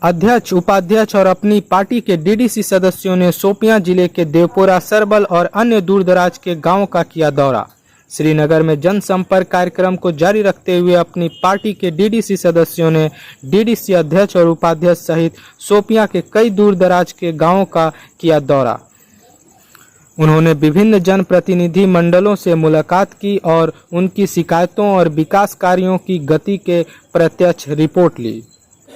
अध्यक्ष, उपाध्यक्ष और अपनी पार्टी के डीडीसी सदस्यों ने शोपियां जिले के देवपुरा, सरबल और अन्य दूरदराज के गांवों का किया दौरा। श्रीनगर में जनसंपर्क कार्यक्रम को जारी रखते हुए अपनी पार्टी के डीडीसी सदस्यों ने डीडीसी अध्यक्ष और उपाध्यक्ष सहित शोपियां के कई दूरदराज के गांवों का किया दौरा। उन्होंने विभिन्न जनप्रतिनिधि मंडलों से मुलाकात की और उनकी शिकायतों और विकास कार्यों की गति के प्रत्यक्ष रिपोर्ट ली।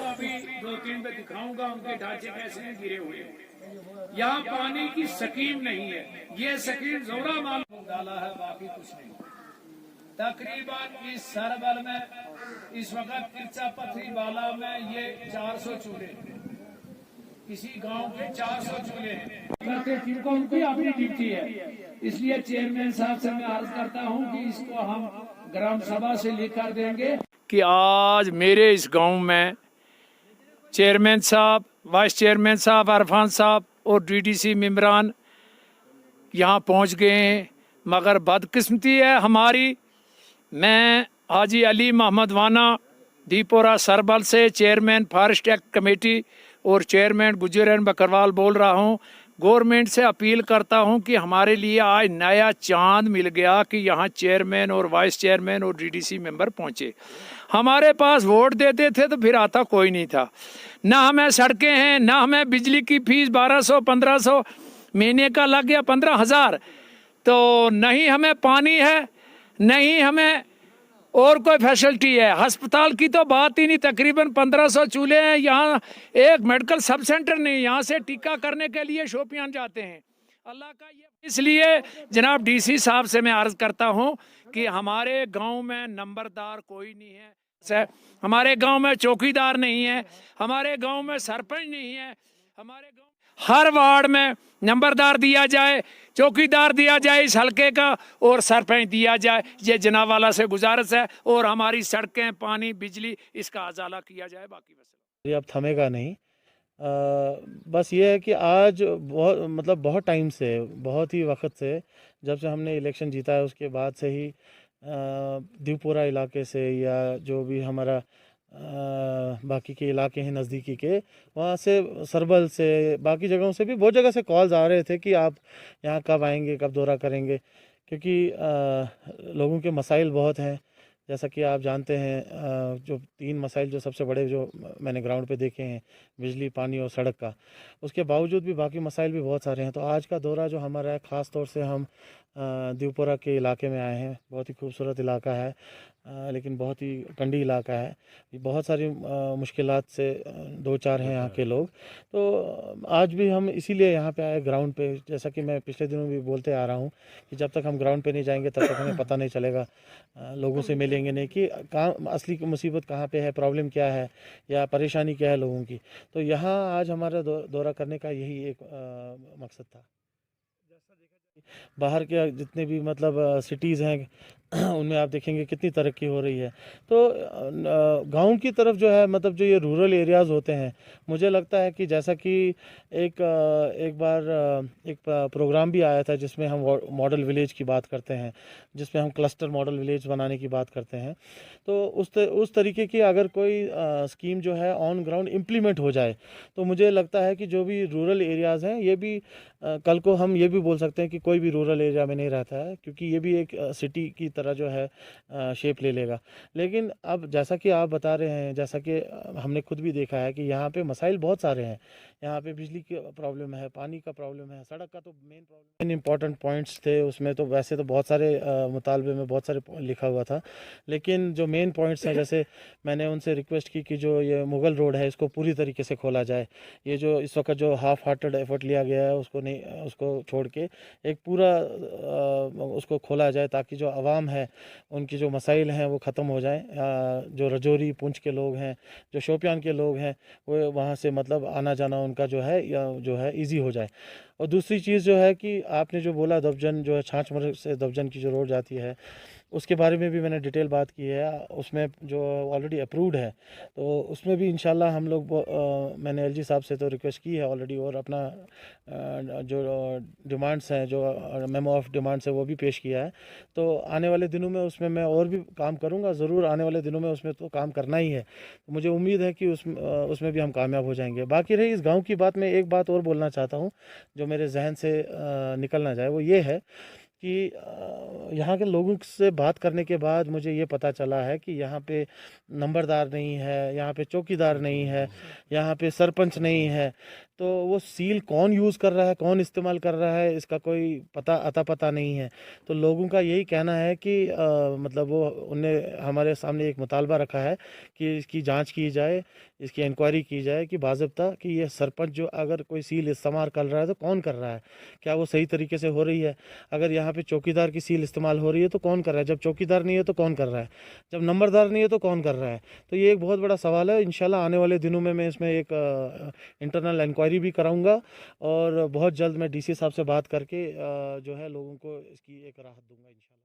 अभी दो तीन पे दिखाऊंगा उनके ढांचे कैसे हैं, गिरे हुए हैं। यहाँ पानी की स्कीम नहीं है, ये स्कीम जोरा माल डाला है, बाकी कुछ नहीं। तकरीबन इस सरबल में इस वक्त तिरचा पथरी वाला में ये 400 चूल्हे, किसी गांव के 400 चूल्हे हैं करके, जिनको उनकी अपनी ड्यूटी है। इसलिए चेयरमैन साहब से मैं अर्ज करता हूँ कि इसको हम ग्राम सभा से लेकर देंगे कि आज मेरे इस गांव में चेयरमैन साहब, वाइस चेयरमैन साहब, अरफान साहब और डीडीसी मेंबरान यहाँ पहुँच गए हैं। मगर बदकिस्मती है हमारी, मैं हाजी अली मोहम्मद वाना दीपोरा सरबल से चेयरमैन फॉरेस्ट एक्ट कमेटी और चेयरमैन गुजरन बकरवाल बोल रहा हूँ। गवर्नमेंट से अपील करता हूँ कि हमारे लिए आज नया चांद मिल गया कि यहाँ चेयरमैन और वाइस चेयरमैन और डीडीसी मेंबर पहुँचे। हमारे पास वोट देते थे तो फिर आता कोई नहीं था, ना हमें सड़कें हैं, ना हमें बिजली की फीस 1200-1500 महीने का लग गया 15,000, तो नहीं हमें पानी है, नहीं हमें और कोई फैसिलिटी है। अस्पताल की तो बात ही नहीं, तकरीबन 1500 चूल्हे हैं यहाँ, एक मेडिकल सब सेंटर नहीं। यहाँ से टीका करने के लिए शोपियान जाते हैं। अल्लाह का ये, इसलिए जनाब डीसी साहब से मैं अर्ज करता हूँ कि हमारे गांव में नंबरदार कोई नहीं है, हमारे गांव में चौकीदार नहीं है, हमारे गांव में सरपंच नहीं है, हमारे गांव हर वार्ड में नंबरदार दिया जाए, चौकीदार दिया जाए इस हल्के का, और सरपंच दिया जाए। ये जनावाला से गुजारिश है, और हमारी सड़कें, पानी, बिजली, इसका अजाला किया जाए। बाकी बस ये अब थमेगा नहीं। बस ये है कि आज बहुत टाइम से, बहुत ही वक्त से, जब से हमने इलेक्शन जीता है उसके बाद से ही दीवपुरा इलाके से या जो भी हमारा बाकी के इलाके हैं नज़दीकी के, वहाँ से, सरबल से, बाकी जगहों से भी बहुत जगह से कॉल्स आ रहे थे कि आप यहाँ कब आएंगे, कब दौरा करेंगे, क्योंकि लोगों के मसाइल बहुत हैं। जैसा कि आप जानते हैं, जो 3 मसाइल जो सबसे बड़े जो मैंने ग्राउंड पे देखे हैं, बिजली, पानी और सड़क का, उसके बावजूद भी बाकी मसाइल भी बहुत सारे हैं। तो आज का दौरा जो हमारा है, ख़ास तौर से हम दीवपुरा के इलाके में आए हैं। बहुत ही खूबसूरत इलाका है, लेकिन बहुत ही कंडी इलाका है। बहुत सारी मुश्किलात से दो चार हैं यहाँ के लोग। तो आज भी हम इसीलिए यहाँ पे आए ग्राउंड पे। जैसा कि मैं पिछले दिनों भी बोलते आ रहा हूँ कि जब तक हम ग्राउंड पे नहीं जाएंगे तब तक हमें पता नहीं चलेगा, लोगों से मिलेंगे नहीं कि कहाँ असली मुसीबत कहाँ पे है, प्रॉब्लम क्या है या परेशानी क्या है लोगों की। तो यहाँ आज हमारा दौरा करने का यही एक मकसद था। बाहर के जितने भी सिटीज़ हैं उनमें आप देखेंगे कितनी तरक्की हो रही है। तो गांव की तरफ जो है, जो ये रूरल एरियाज़ होते हैं, मुझे लगता है कि जैसा कि एक बार एक प्रोग्राम भी आया था जिसमें हम मॉडल विलेज की बात करते हैं, जिसमें हम क्लस्टर मॉडल विलेज बनाने की बात करते हैं। तो उस तरीके की अगर कोई स्कीम जो है ऑन ग्राउंड इम्प्लीमेंट हो जाए, तो मुझे लगता है कि जो भी रूरल एरियाज़ हैं, ये भी कल को हम ये भी बोल सकते हैं कि कोई भी रूरल एरिया में नहीं रहता है, क्योंकि ये भी एक सिटी की तरह जो है शेप ले लेगा। लेकिन अब जैसा कि आप बता रहे हैं, जैसा कि हमने खुद भी देखा है कि यहाँ पे मसाइल बहुत सारे हैं। यहाँ पे बिजली की प्रॉब्लम है, पानी का प्रॉब्लम है, सड़क का तो मेन प्रॉब्लम। इंपॉर्टेंट पॉइंट्स थे उसमें, तो वैसे तो बहुत सारे मुतालबे में बहुत सारे लिखा हुआ था, लेकिन जो मेन पॉइंट्स हैं, जैसे मैंने उनसे रिक्वेस्ट की कि जो ये मुग़ल रोड है इसको पूरी तरीके से खोला जाए। ये जो इस वक्त जो हाफ हार्टेड एफर्ट लिया गया है उसको नहीं, उसको छोड़ के एक पूरा उसको खोला जाए, ताकि जो आवाम है उनकी जो मसाइल हैं वो ख़त्म हो जाएं। जो रजौरी, पुंछ के लोग हैं, जो शोपियान के लोग हैं, वो वहाँ से आना जाना उनका जो है ईज़ी हो जाए। और दूसरी चीज़ जो है कि आपने जो बोला दबजन जो है, छाछ मर से दबजन की जो रोड जाती है, उसके बारे में भी मैंने डिटेल बात की है। उसमें जो ऑलरेडी अप्रूव्ड है, तो उसमें भी इंशाल्लाह हम लोग मैंने एलजी साहब से तो रिक्वेस्ट की है ऑलरेडी, और अपना जो डिमांड्स हैं, जो मेमो ऑफ डिमांड्स है, वो भी पेश किया है। तो आने वाले दिनों में उसमें मैं और भी काम करूँगा, ज़रूर आने वाले दिनों में उसमें तो काम करना ही है। तो मुझे उम्मीद है कि उसमें भी हम कामयाब हो जाएंगे। बाकी रही इस गाँव की बात, मैं एक बात और बोलना चाहता हूँ जो मेरे जहन से निकल ना जाए, वो ये है कि यहाँ के लोगों से बात करने के बाद मुझे ये पता चला है कि यहाँ पे नंबरदार नहीं है, यहाँ पे चौकीदार नहीं है, यहाँ पे सरपंच नहीं है। तो वो सील कौन यूज़ कर रहा है, कौन इस्तेमाल कर रहा है, इसका कोई अता पता नहीं है। तो लोगों का यही कहना है कि मतलब वो उनने हमारे सामने एक मुतालबा रखा है कि इसकी जांच की जाए, इसकी इंक्वायरी की जाए कि बाज़ाब्ता कि ये सरपंच जो अगर कोई सील इस्तेमाल कर रहा है तो कौन कर रहा है, क्या वो सही तरीके से हो रही है। अगर यहाँ पे चौकीदार की सील इस्तेमाल हो रही है तो कौन कर रहा है, जब चौकीदार नहीं है तो कौन कर रहा है, जब नंबरदार नहीं है तो कौन कर रहा है। तो ये एक बहुत बड़ा सवाल है। इंशाल्लाह आने वाले दिनों में मैं इसमें एक इंटरनल इंक्वायरी भी कराऊंगा, और बहुत जल्द मैं डीसी साहब से बात करके जो है लोगों को इसकी एक राहत दूंगा इंशाल्लाह।